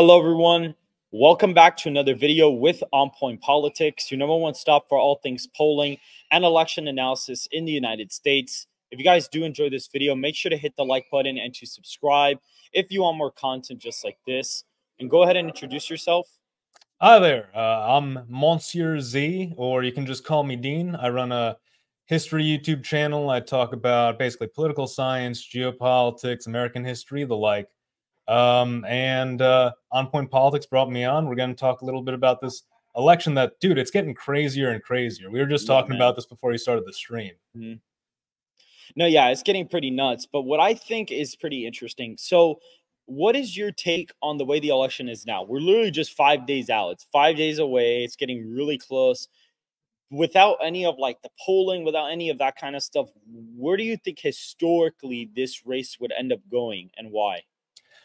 Hello, everyone. Welcome back to another video with On Point Politics, your number one stop for all things polling and election analysis in the United States. If you guys do enjoy this video, make sure to hit the like button and to subscribe if you want more content just like this. And go ahead and introduce yourself. Hi there. I'm Monsieur Z, or you can just call me Dean. I run a history YouTube channel. I talk about basically political science, geopolitics, American history, the like. On Point Politics brought me on. We're going to talk a little bit about this election that, dude, it's getting crazier and crazier. We were just talking about this before you started the stream. No, yeah, it's getting pretty nuts. But what I think is pretty interesting. So what is your take on the way the election is now? We're literally just 5 days out. It's 5 days away. It's getting really close. Without any of like the polling, without any of that kind of stuff, where do you think historically this race would end up going and why?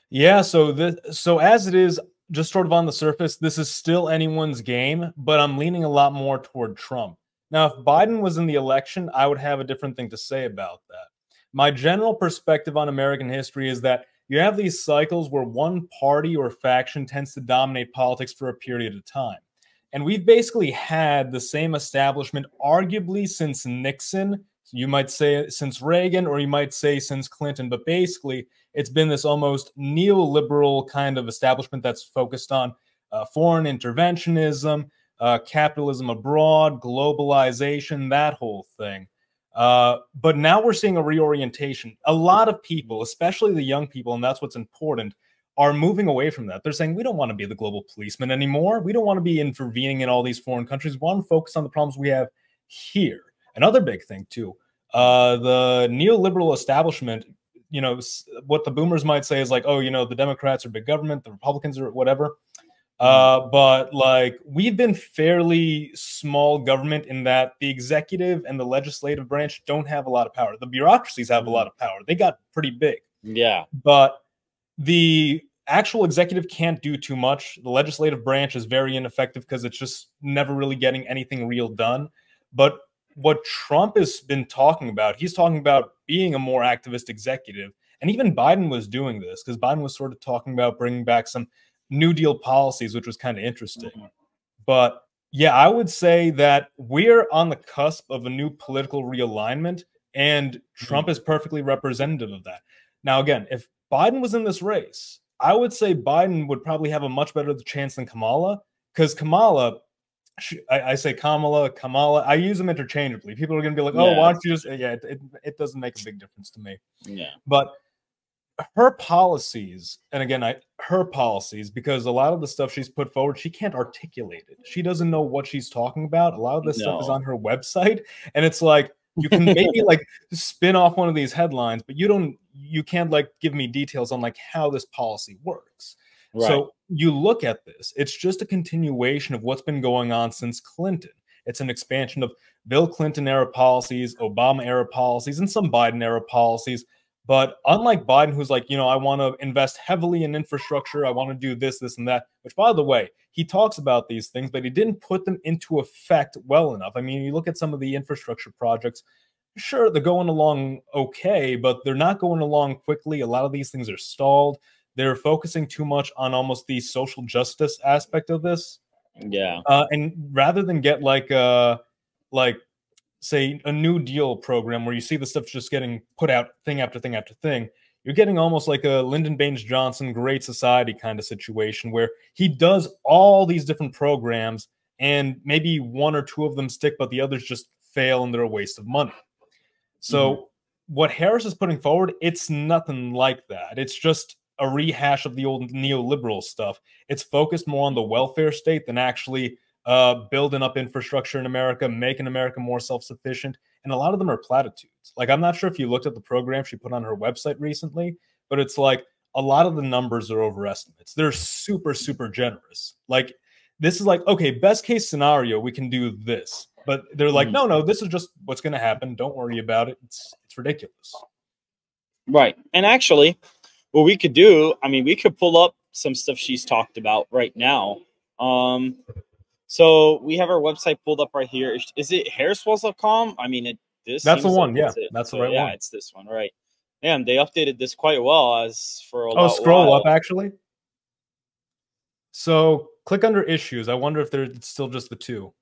Yeah, so as it is, just sort of on the surface, this is still anyone's game, but I'm leaning a lot more toward Trump. Now, if Biden was in the election, I would have a different thing to say about that. My general perspective on American history is that you have these cycles where one party or faction tends to dominate politics for a period of time. And we've basically had the same establishment arguably since Nixon. You might say since Reagan, or you might say since Clinton, but basically it's been this almost neoliberal kind of establishment that's focused on foreign interventionism, capitalism abroad, globalization, that whole thing. But now we're seeing a reorientation. A lot of people, especially the young people, and that's what's important, are moving away from that. They're saying, we don't want to be the global policeman anymore. We don't want to be intervening in all these foreign countries. We want to focus on the problems we have here. Another big thing, too, the neoliberal establishment, you know, what the boomers might say is like, oh, you know, the Democrats are big government, the Republicans are whatever. But like we've been fairly small government in that the executive and the legislative branch don't have a lot of power. The bureaucracies have a lot of power. They got pretty big. Yeah. But the actual executive can't do too much. The legislative branch is very ineffective because it's just never really getting anything real done. But what Trump has been talking about, he's talking about being a more activist executive. And even Biden was doing this because Biden was sort of talking about bringing back some New Deal policies, which was kind of interesting. But yeah, I would say that we're on the cusp of a new political realignment, and Trump is perfectly representative of that. Now, again, if Biden was in this race, I would say Biden would probably have a much better chance than Kamala, because Kamala, I say Kamala, I use them interchangeably. People are going to be like, oh, why don't you just, yeah, it doesn't make a big difference to me. Yeah. But her policies, and again, her policies, because a lot of the stuff she's put forward, she can't articulate it. She doesn't know what she's talking about. A lot of this stuff is on her website, and it's like, you can maybe like spin off one of these headlines, but you can't like give me details on like how this policy works. Right. So you look at this, it's just a continuation of what's been going on since Clinton. It's an expansion of Bill Clinton era policies, Obama era policies, and some Biden era policies. But unlike Biden, who's like, you know, I want to invest heavily in infrastructure, I want to do this, this, and that, which, by the way, he talks about these things, but he didn't put them into effect well enough. I mean, you look at some of the infrastructure projects, sure, they're going along okay, but they're not going along quickly. A lot of these things are stalled. They're focusing too much on almost the social justice aspect of this. Yeah. And rather than get like say a New Deal program where you see the stuff just getting put out thing after thing after thing, you're getting almost like a Lyndon Baines Johnson Great Society kind of situation where he does all these different programs and maybe one or two of them stick, but the others just fail and they're a waste of money. So what Harris is putting forward, it's nothing like that. It's just a rehash of the old neoliberal stuff. It's focused more on the welfare state than actually building up infrastructure in America, making America more self-sufficient. And a lot of them are platitudes. Like, I'm not sure if you looked at the program she put on her website recently, but it's like a lot of the numbers are overestimates. They're super, super generous. Like, this is like, okay, best case scenario, we can do this. But they're like, no, this is just what's going to happen. Don't worry about it. It's ridiculous. Right. And actually, what we could do, I mean, we could pull up some stuff she's talked about right now. So we have our website pulled up right here. Is it harriswalls.com? I mean, that's the one. Yeah, that's the right one. Yeah, it's this one, right? Man, they updated this quite well as for a scroll up actually. So click under issues. I wonder if there's still just the two.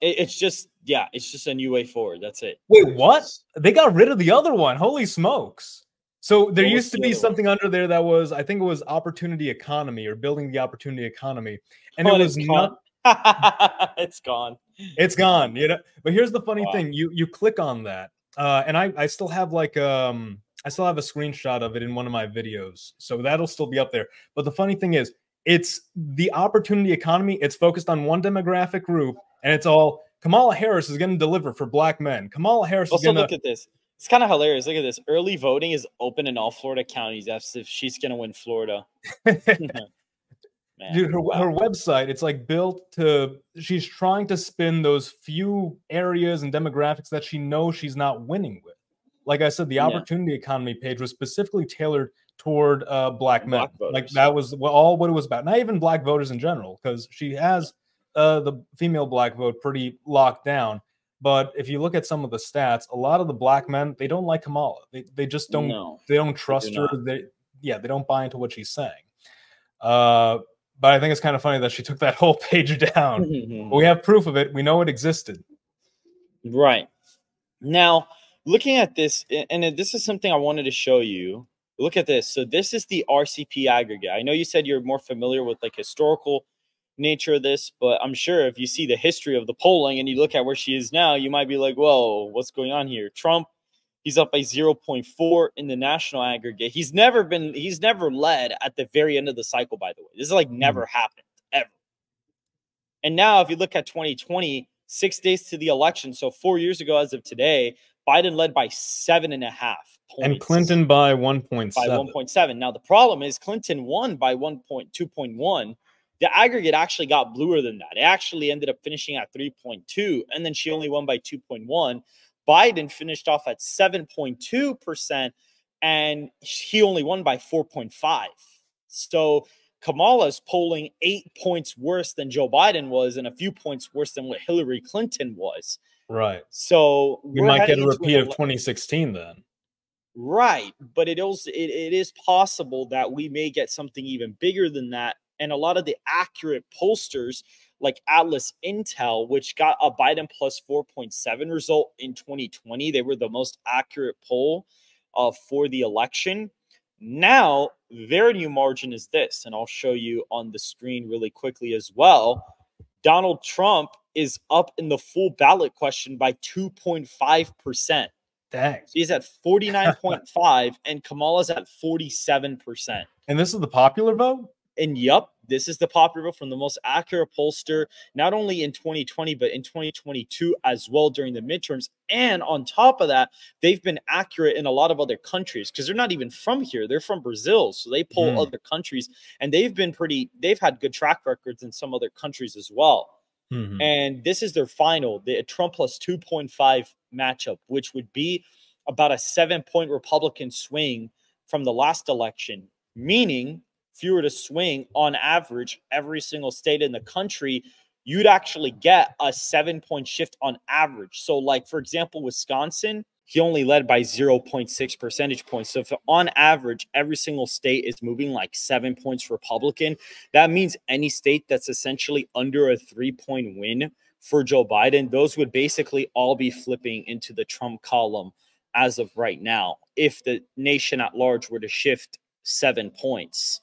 It's just, yeah, it's just a new way forward. That's it. Wait, what? They got rid of the other one. Holy smokes. So there What was used to the be other one? something under there that was, I think it was opportunity economy or building the opportunity economy. And it Oh, and was it's gone. not, It's gone. it's gone, you know. But here's the funny Wow. thing. You click on that. And I still have like I still have a screenshot of it in one of my videos. So that'll still be up there. But the funny thing is, it's the opportunity economy. It's focused on one demographic group, and it's all Kamala Harris is going to deliver for black men. Kamala Harris is Also, going to look at this. It's kind of hilarious. Look at this. Early voting is open in all Florida counties as if she's going to win Florida. Man, Dude, her wow. her website, it's like built to, she's trying to spin those few areas and demographics that she knows she's not winning with. Like I said, the Yeah. opportunity economy page was specifically tailored toward black men. Black Like voters. that was all what it was about. Not even black voters in general, because she has the female black vote pretty locked down. But if you look at some of the stats, a lot of the black men, they don't like Kamala. They just don't, No, they don't they do trust her. not. They don't buy into what she's saying. But I think it's kind of funny that she took that whole page down. But we have proof of it. We know it existed. Right. Now, looking at this, and this is something I wanted to show you. Look at this. So this is the RCP aggregate. I know you said you're more familiar with like historical nature of this, but I'm sure if you see the history of the polling and you look at where she is now, you might be like, whoa, what's going on here? Trump, he's up by 0.4 in the national aggregate. He's never led at the very end of the cycle, by the way. This is like never happened, ever. And now if you look at 2020, 6 days to the election, so 4 years ago as of today, Biden led by 7.5 points. And Clinton by 1.7. By 1.7. Now, the problem is Clinton won by 2.1. The aggregate actually got bluer than that. It actually ended up finishing at 3.2, and then she only won by 2.1. Biden finished off at 7.2%, and he only won by 4.5. So Kamala's polling 8 points worse than Joe Biden was and a few points worse than what Hillary Clinton was. Right. So we might get a repeat of 2016 then. Right. But it is possible that we may get something even bigger than that. And a lot of the accurate pollsters like Atlas Intel, which got a Biden plus 4.7 result in 2020, they were the most accurate poll for the election. Now, their new margin is this, and I'll show you on the screen really quickly as well. Donald Trump is up in the full ballot question by 2.5%. Dang. He's at 49.5 and Kamala's at 47%. And this is the popular vote? And yup, this is the popular vote from the most accurate pollster, not only in 2020, but in 2022 as well during the midterms. And on top of that, they've been accurate in a lot of other countries because they're not even from here. They're from Brazil. So they poll other countries and they've had good track records in some other countries as well. And this is their final, the Trump plus 2.5 matchup, which would be about a 7-point Republican swing from the last election, meaning if you were to swing on average every single state in the country, you'd actually get a 7-point shift on average. So like, for example, Wisconsin, he only led by 0.6 percentage points. So if on average, every single state is moving like 7 points Republican, that means any state that's essentially under a 3-point win for Joe Biden, those would basically all be flipping into the Trump column as of right now, if the nation at large were to shift 7 points.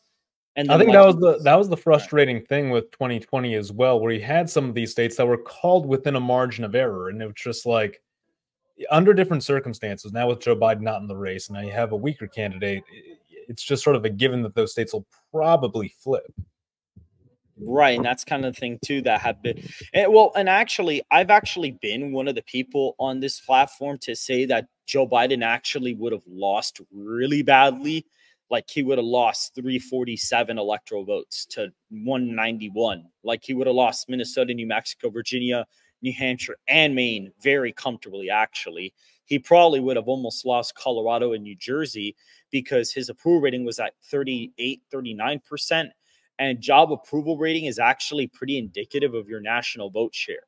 And I think that was the frustrating thing with 2020 as well, where you had some of these states that were called within a margin of error, and it was just like under different circumstances. Now with Joe Biden not in the race, now you have a weaker candidate. It's just sort of a given that those states will probably flip. Right, and that's kind of the thing too that have been, and actually, I've actually been one of the people on this platform to say that Joe Biden actually would have lost really badly. Like he would have lost 347 electoral votes to 191. Like he would have lost Minnesota, New Mexico, Virginia, New Hampshire, and Maine very comfortably, actually. He probably would have almost lost Colorado and New Jersey because his approval rating was at 38, 39%. And job approval rating is actually pretty indicative of your national vote share.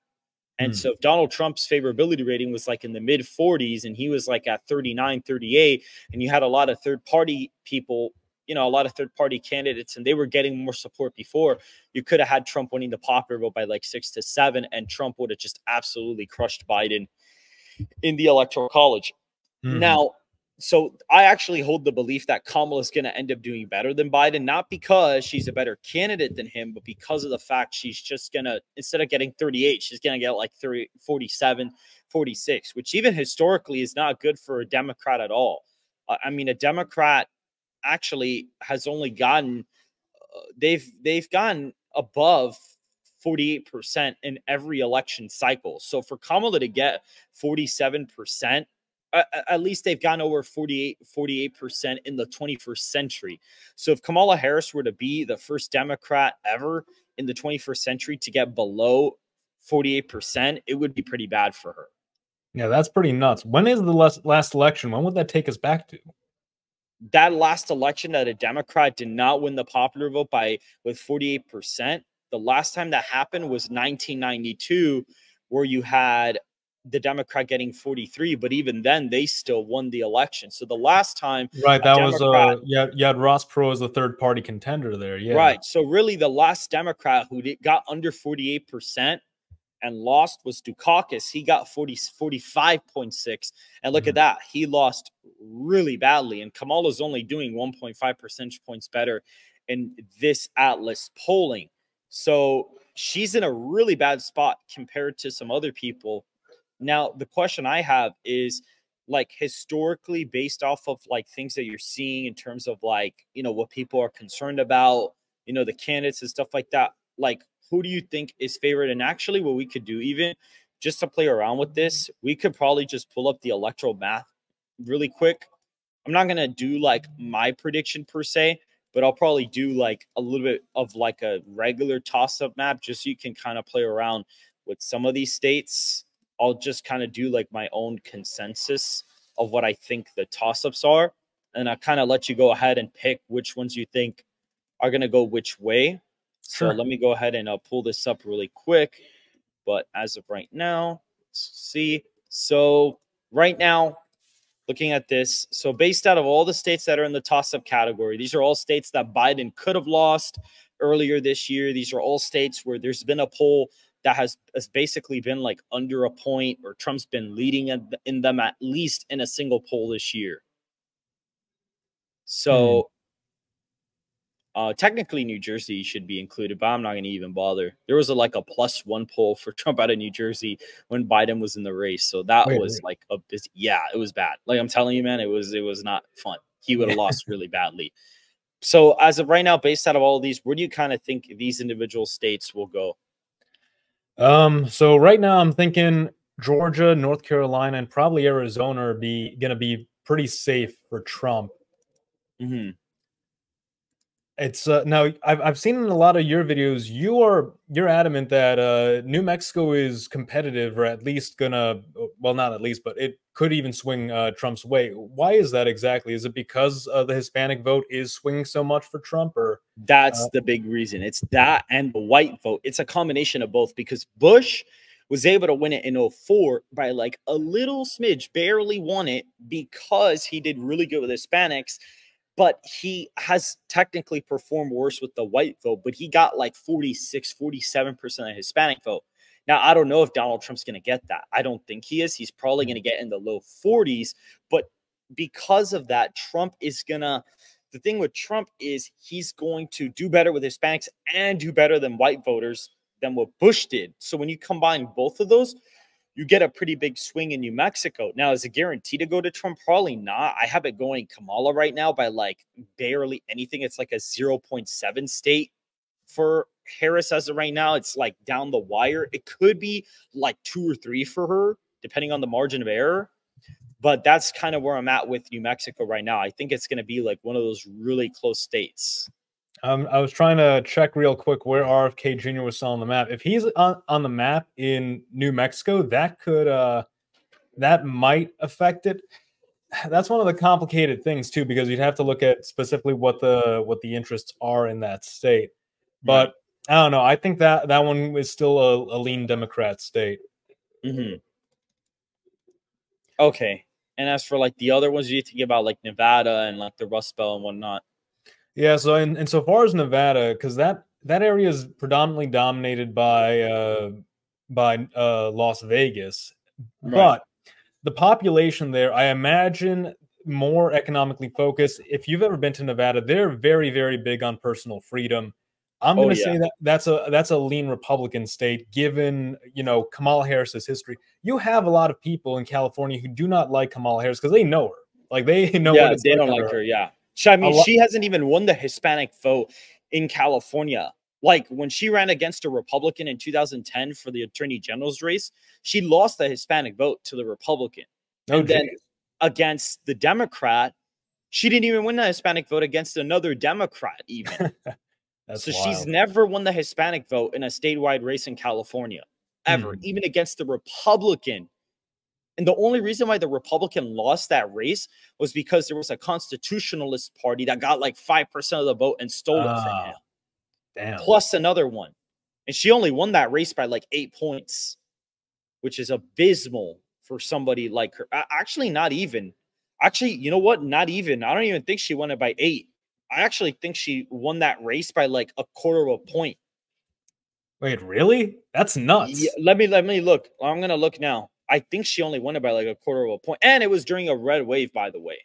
And so if Donald Trump's favorability rating was like in the mid 40s and he was like at 39, 38, and you had a lot of third party people, a lot of third-party candidates, and they were getting more support before, you could have had Trump winning the popular vote by like 6 to 7, and Trump would have just absolutely crushed Biden in the electoral college. Mhm. Now, so I actually hold the belief that Kamala is going to end up doing better than Biden, not because she's a better candidate than him, but because of the fact she's just going to, instead of getting 38, she's going to get like 30, 47, 46, which even historically is not good for a Democrat at all. I mean, a Democrat actually has only gotten they've gotten above 48% in every election cycle. So for Kamala to get 47%, at least they've gone over 48% in the 21st century. So if Kamala Harris were to be the first Democrat ever in the 21st century to get below 48%, it would be pretty bad for her. Yeah, that's pretty nuts. When is the last election? When would that take us back to? That last election that a Democrat did not win the popular vote by with 48%. The last time that happened was 1992, where you had the Democrat getting 43, but even then they still won the election. So the last time Right, a that was Democrat, yeah, you had Ross Perot as the third party contender there. Yeah. right? So really, the last Democrat who got under 48% and lost was Dukakis. He got 45.6. And look at Mhm. that. He lost really badly. And Kamala's only doing 1.5 percentage points better in this Atlas polling. So she's in a really bad spot compared to some other people. Now, the question I have is, like, historically, based off of like things that you're seeing in terms of like, what people are concerned about, the candidates and stuff like that, like, who do you think is favored? And actually, what we could do, even just to play around with this, we could probably just pull up the electoral math really quick. I'm not gonna do like my prediction per se, but I'll probably do like a little bit of like a regular toss-up map, just so you can kind of play around with some of these states. I'll just kind of do like my own consensus of what I think the toss-ups are, and I kind of let you go ahead and pick which ones you think are gonna go which way. So Sure. let me go ahead and pull this up really quick. But as of right now, let's see. So right now, looking at this, so based out of all the states that are in the toss-up category, these are all states that Biden could have lost earlier this year. These are all states where there's been a poll that has basically been like under a point, or Trump's been leading in them at least in a single poll this year. Hmm. So technically, New Jersey should be included, but I'm not going to even bother. There was like a +1 poll for Trump out of New Jersey when Biden was in the race, so that Wait, was wait. like yeah, it was bad. Like I'm telling you, man, it was not fun. He would Yeah. have lost really badly. So as of right now, based out of all of these, where do you kind of think these individual states will go? So right now I'm thinking Georgia, North Carolina, and probably Arizona are gonna be pretty safe for Trump. Hmm. It's now I've seen in a lot of your videos you're adamant that New Mexico is competitive, or at least gonna, well, not at least, but it could even swing Trump's way. Why is that exactly? Is it because the Hispanic vote is swinging so much for Trump, or That's uh, the big reason. It's that and the white vote. It's a combination of both, because Bush was able to win it in '04 by like a little smidge, barely won it because he did really good with Hispanics, but he has technically performed worse with the white vote, but he got like 46, 47% of Hispanic vote. Now, I don't know if Donald Trump's going to get that. I don't think he is. He's probably going to get in the low 40s, but because of that, Trump is going to the thing with Trump is he's going to do better with Hispanics and do better than white voters than what Bush did. So when you combine both of those, you get a pretty big swing in New Mexico. Now, is it guaranteed to go to Trump? Probably not. I have it going Kamala right now by like barely anything. It's like a zero point 0.7 state for Harris as of right now. It's like down the wire. It could be like 2 or 3 for her, depending on the margin of error. But that's kind of where I'm at with New Mexico right now. I think it's going to be like one of those really close states. I was trying to check real quick where RFK Jr. was still on the map. If he's on the map in New Mexico, that might affect it. That's one of the complicated things too, because you'd have to look at specifically what the interests are in that state. Right. But I don't know. I think that one is still a lean Democrat state. Hmm. Okay. And as for like the other ones, you think about like Nevada and like the Rust Belt and whatnot. Yeah, so in so far as Nevada, because that area is predominantly dominated by Las Vegas, Right. but the population there, I imagine, more economically focused. If you've ever been to Nevada, they're very, very big on personal freedom. I'm going Oh to yeah. say that that's a lean Republican state, given Kamala Harris's history. You have a lot of people in California who do not like Kamala Harris because they know her, like they know what Yeah, it's they like don't under like her. her. Yeah. I A mean, lot, she hasn't even won the Hispanic vote in California. Like when she ran against a Republican in 2010 for the attorney general's race, she lost the Hispanic vote to the Republican. oh And then geez, against the Democrat, she didn't even win the Hispanic vote against another Democrat, even. that's So she's wild. never won the Hispanic vote in a statewide race in California, ever, Hmm. even against the Republican. And the only reason why the Republican lost that race was because there was a constitutionalist party that got like 5% of the vote and stole it from him, Ah, damn. plus another one. And she only won that race by like 8 points, which is abysmal for somebody like her. Actually, not even. Actually, you know what? Not even. I don't even think she won it by 8. I actually think she won that race by like a quarter of a point. Wait, really? That's Yeah, nuts. let me look. I'm gonna look now. I think she only won it by like a quarter of a point, and it was during a red wave, by the way.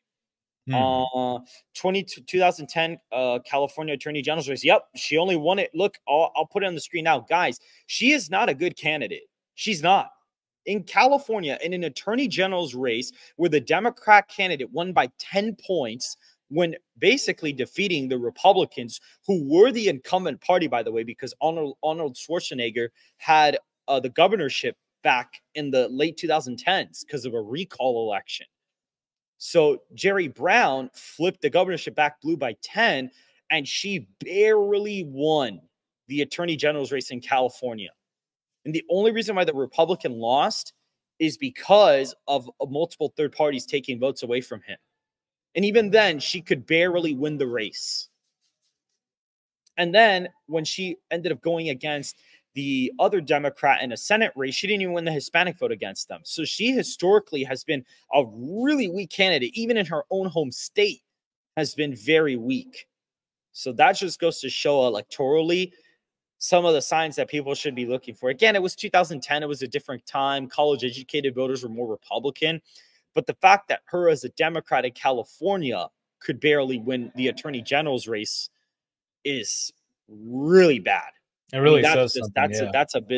Hmm. Uh, 2010 California Attorney General's race. Yep, she only won it. Look, I'll put it on the screen now, guys. She is not a good candidate. She's not. In California, in an attorney general's race where the Democrat candidate won by 10 points when basically defeating the Republicans, who were the incumbent party, by the way, because Arnold Schwarzenegger had the governorship back in the late 2010s because of a recall election. So Jerry Brown flipped the governorship back blue by 10, and she barely won the attorney general's race in California. And the only reason why the Republican lost is because of multiple third parties taking votes away from him. And even then, she could barely win the race. And then when she ended up going against the other Democrat in a Senate race, she didn't even win the Hispanic vote against them. So she historically has been a really weak candidate, even in her own home state, has been very weak. So that just goes to show electorally some of the signs that people should be looking for. Again, it was 2010. It was a different time. College educated voters were more Republican. But the fact that her as a Democrat in California could barely win the attorney general's race is really bad. It I mean, really says something. Yeah.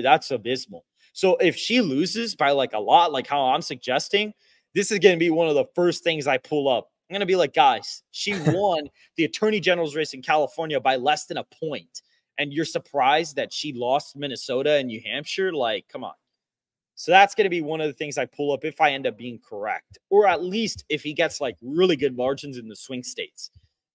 that's abysmal. So if she loses by like a lot, like how I'm suggesting, this is going to be one of the first things I pull up. I'm going to be like, guys, she won the attorney general's race in California by less than a point, and you're surprised that she lost Minnesota and New Hampshire? Like, come on. So that's going to be one of the things I pull up if I end up being correct, or at least if he gets like really good margins in the swing states,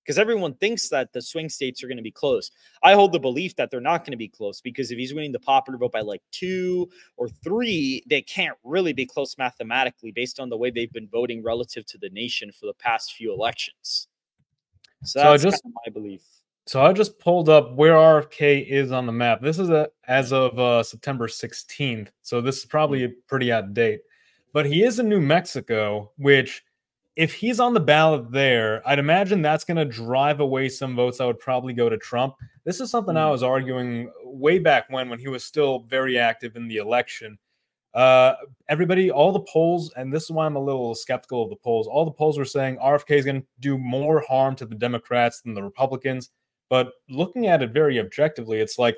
because everyone thinks that the swing states are going to be close. I hold the belief that they're not going to be close, because if he's winning the popular vote by like 2 or 3, they can't really be close mathematically based on the way they've been voting relative to the nation for the past few elections. So So I that's kind just of my belief. so I just pulled up where RFK is on the map. This is as of September 16th. So this is probably pretty out of date. But he is in New Mexico, which if he's on the ballot there, I'd imagine that's going to drive away some votes that would probably go to Trump. This is something I was arguing way back when he was still very active in the election. Uh, Everybody, all the polls, and this is why I'm a little skeptical of the polls. All the polls were saying RFK is going to do more harm to the Democrats than the Republicans. But looking at it very objectively, it's like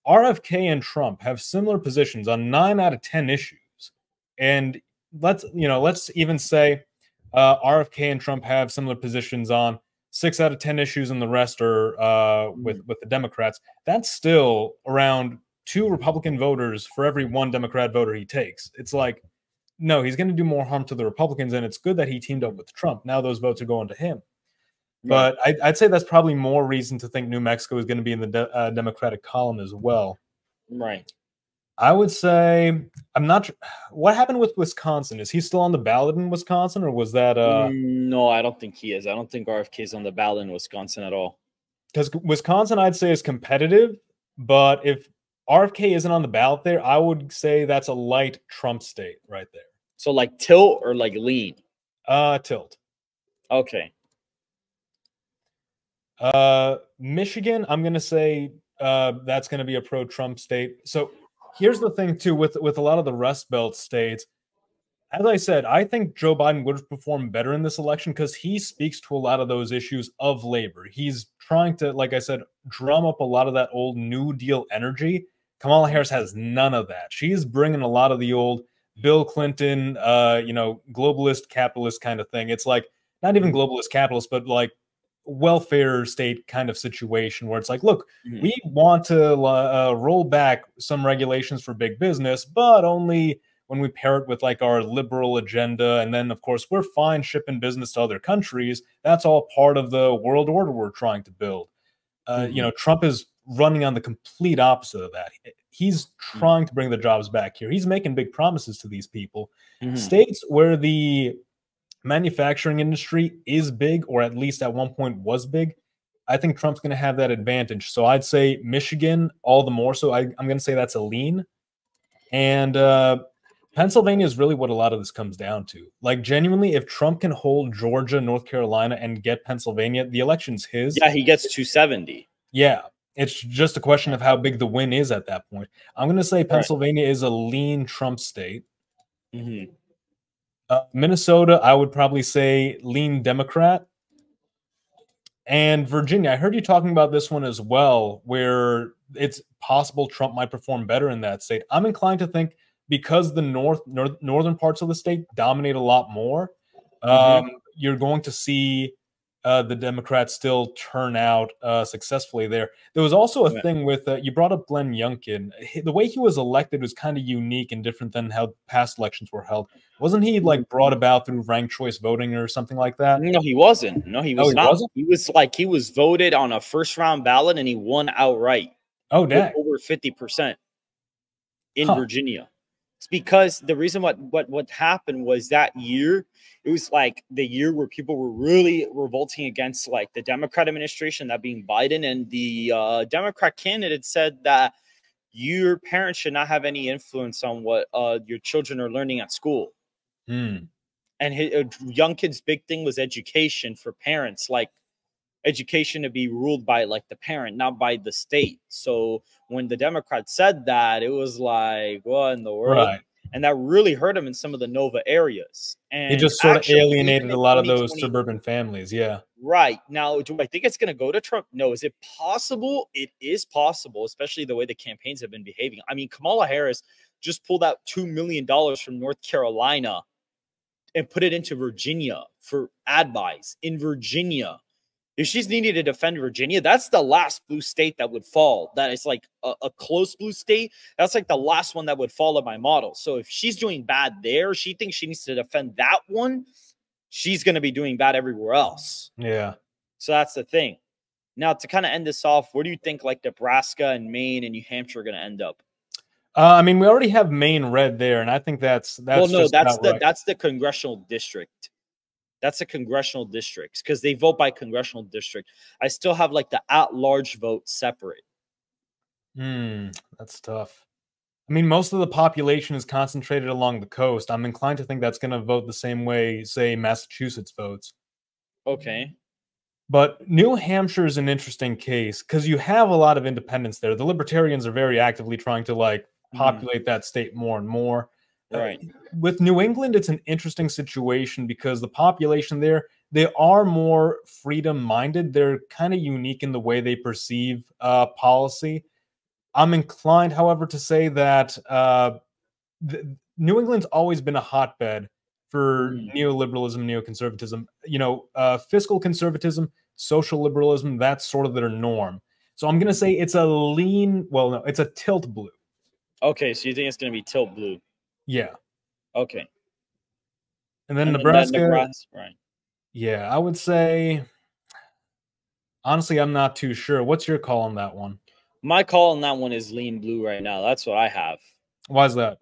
RFK and Trump have similar positions on 9 out of 10 issues, and let's even say RFK and Trump have similar positions on 6 out of 10 issues, and the rest are with the Democrats. That's still around 2 Republican voters for every 1 Democrat voter he takes. It's like, no, he's going to do more harm to the Republicans, and it's good that he teamed up with Trump. Now those votes are going to him. Right. But I'd say that's probably more reason to think New Mexico is going to be in the Democratic column as well. Right. I would say I'm not sure. What happened with Wisconsin? Is he still on the ballot in Wisconsin, or was that No, I don't think he is. I don't think RFK is on the ballot in Wisconsin at all. because Wisconsin I'd say is competitive, but if RFK isn't on the ballot there, I would say that's a light Trump state right there. So like tilt or like lean? Tilt. Okay. Michigan, I'm going to say that's going to be a pro-Trump state. So here's the thing too with a lot of the Rust Belt states. As I said, I think Joe Biden would have performed better in this election because he speaks to a lot of those issues of labor. He's trying to, like I said, drum up a lot of that old New Deal energy. Kamala Harris has none of that. She's bringing a lot of the old Bill Clinton, globalist capitalist kind of thing. It's like not even globalist capitalist, but like welfare state kind of situation where it's like, look, we want to roll back some regulations for big business, but only when we pair it with like our liberal agenda. And then, of course, we're fine shipping business to other countries. That's all part of the world order we're trying to build. Trump is running on the complete opposite of that. He's trying to bring the jobs back here. He's making big promises to these people. States where the manufacturing industry is big, or at least at one point was big, I think Trump's going to have that advantage. So I'd say Michigan, all the more so. I'm going to say that's a lean. And Pennsylvania is really what a lot of this comes down to. Like, genuinely, if Trump can hold Georgia, North Carolina, and get Pennsylvania, the election's his. Yeah, he gets 270. Yeah, it's just a question of how big the win is at that point. I'm going to say Pennsylvania is a lean Trump state. Minnesota, I would probably say lean Democrat. And Virginia, I heard you talking about this one as well, where it's possible Trump might perform better in that state. I'm inclined to think because the northern parts of the state dominate a lot more, you're going to see the Democrats still turn out successfully there. There was also a thing with, you brought up Glenn Youngkin. The way he was elected was kind of unique and different than how past elections were held. Wasn't he like brought about through ranked choice voting or something like that? No, he wasn't. No, he was not. Wasn't? He was voted on a first round ballot and he won outright. Oh, dang. Over 50% in Virginia. It's because the reason what happened was that year, it was like the year where people were really revolting against like the Democrat administration, that being Biden, and the Democrat candidate said that your parents should not have any influence on what your children are learning at school. And Youngkin's big thing was education for parents, like education to be ruled by like the parent, not by the state. So when the Democrats said that, it was like, what in the world? Right. And that really hurt him in some of the Nova areas. And he just sort of alienated a lot of those suburban families. Yeah. Right. Now, do I think it's going to go to Trump? No. Is it possible? It is possible, especially the way the campaigns have been behaving. I mean, Kamala Harris just pulled out $2 million from North Carolina and put it into Virginia for ad buys in Virginia. If she's needed to defend Virginia, that's the last blue state that would fall. That is like a close blue state. That's like the last one that would follow my model. So if she's doing bad there, she thinks she needs to defend that one, she's going to be doing bad everywhere else. Yeah. So that's the thing. Now, to kind of end this off, where do you think like Nebraska and Maine and New Hampshire are going to end up? I mean, we already have Maine red there, and I think that's well, no, that's the congressional district. That's the congressional districts because they vote by congressional district. I still have like the at-large vote separate. That's tough. I mean, most of the population is concentrated along the coast. I'm inclined to think that's going to vote the same way, say, Massachusetts votes. Okay. But New Hampshire is an interesting case because you have a lot of independents there. The Libertarians are very actively trying to like populate that state more and more. Right. With New England, it's an interesting situation because the population there, they are more freedom-minded. They're kind of unique in the way they perceive policy. I'm inclined, however, to say that New England's always been a hotbed for neoliberalism, neoconservatism. Fiscal conservatism, social liberalism, that's sort of their norm. So I'm going to say it's a lean, well, no, it's a tilt blue. Okay, so you think it's going to be tilt blue? Yeah. Okay. And then Nebraska, right. Yeah, I would say, honestly, I'm not too sure. What's your call on that one? My call on that one is lean blue right now. That's what I have. Why is that?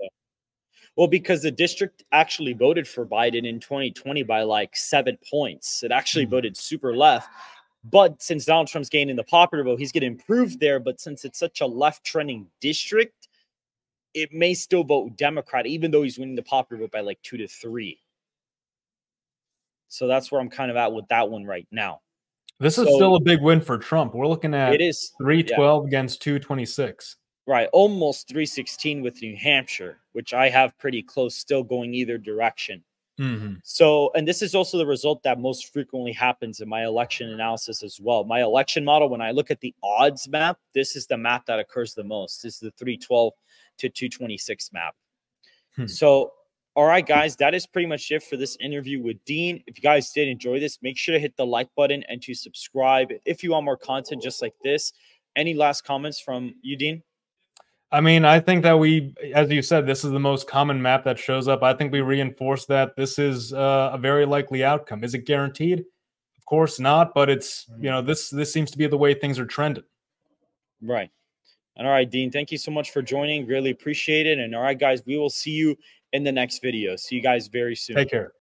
Well, because the district actually voted for Biden in 2020 by like 7 points. It actually voted super left. But since Donald Trump's gaining the popular vote, he's going to improve there. But since it's such a left-trending district, it may still vote Democrat, even though he's winning the popular vote by like 2 to 3. So that's where I'm kind of at with that one right now. This is So still a big win for Trump. We're looking it at is, yeah, 312 against 226. right, almost 316 with New Hampshire, which I have pretty close still going either direction. Mm-hmm. So, and this is also the result that most frequently happens in my election analysis as well. My election model, when I look at the odds map, this is the map that occurs the most. This is the 312 to 226 map. So, all right, guys, that is pretty much it for this interview with Dean. If you guys did enjoy this, make sure to hit the like button and to subscribe if you want more content just like this. Any last comments from you, Dean? I mean, I think that we, as you said, this is the most common map that shows up. I think we reinforce that this is a very likely outcome. Is it guaranteed? Of course not, but it's, this seems to be the way things are trending. Right. And all right, Dean, thank you so much for joining. Really appreciate it. And all right, guys, we will see you in the next video. See you guys very soon. Take care.